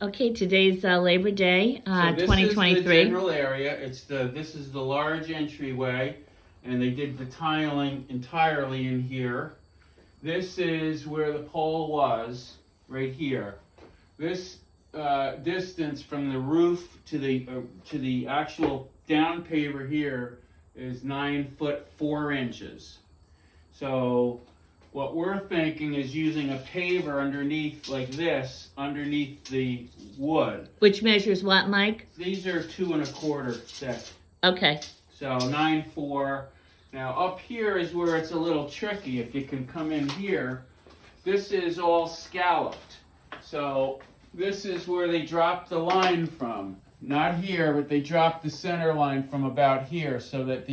Okay, today's Labor Day, So this is 2023. the general area. This is the large entryway, and they did the tiling entirely in here. This is where the pole was, right here. This distance from the roof to the actual down paver here is 9 foot 4 inches. So what we're thinking is using a paver underneath like this, underneath the wood. Which measures what, Mike? These are 2 1/4 thick. Okay. So 9/4. Now up here is where it's a little tricky. If you can come in here, this is all scalloped. So this is where they dropped the line from. Not here, but they dropped the center line from about here so that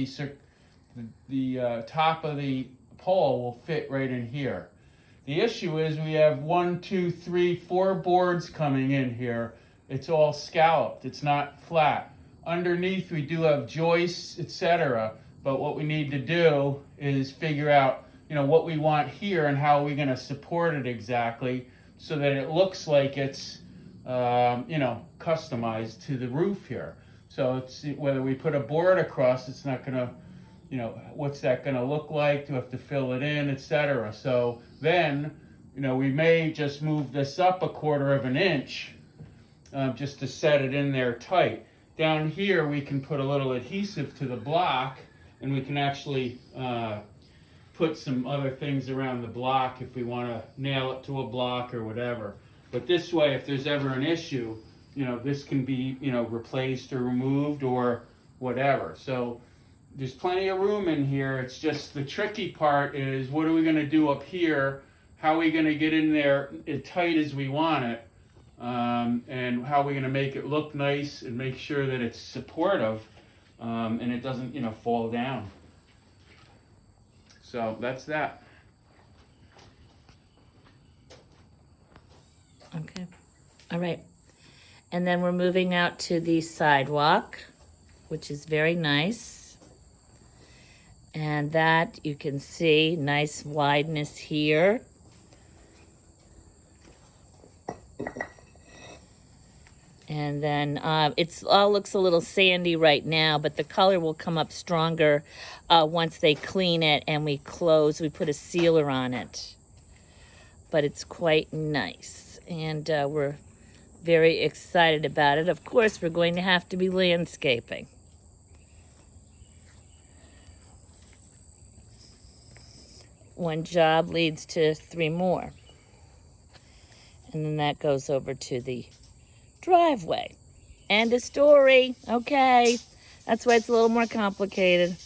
the top of the pole will fit right in here. The issue is we have 1, 2, 3, 4 boards coming in here. It's all scalloped. It's not flat. Underneath we do have joists, etc. But what we need to do is figure out, what we want here and how we're going to support it exactly so that it looks like it's, customized to the roof here. So it's whether we put a board across, it's not going to, what's that going to look like? Do we have to fill it in, etc. So then, we may just move this up 1/4 of an inch just to set it in there tight. Down here, we can put a little adhesive to the block, and we can actually put some other things around the block if we want to nail it to a block or whatever. But this way, if there's ever an issue, this can be, replaced or removed or whatever. So there's plenty of room in here. It's just the tricky part is what are we going to do up here? How are we going to get in there as tight as we want it? And how are we going to make it look nice and make sure that it's supportive and it doesn't, fall down. So that's that. Okay. All right. And then we're moving out to the sidewalk, which is very nice. And that you can see, nice wideness here. And then it all looks a little sandy right now, but the color will come up stronger once they clean it and we put a sealer on it. But it's quite nice, and we're very excited about it. Of course, we're going to have to be landscaping. One job leads to 3 more. And then that goes over to the driveway. End of story. Okay. That's why it's a little more complicated.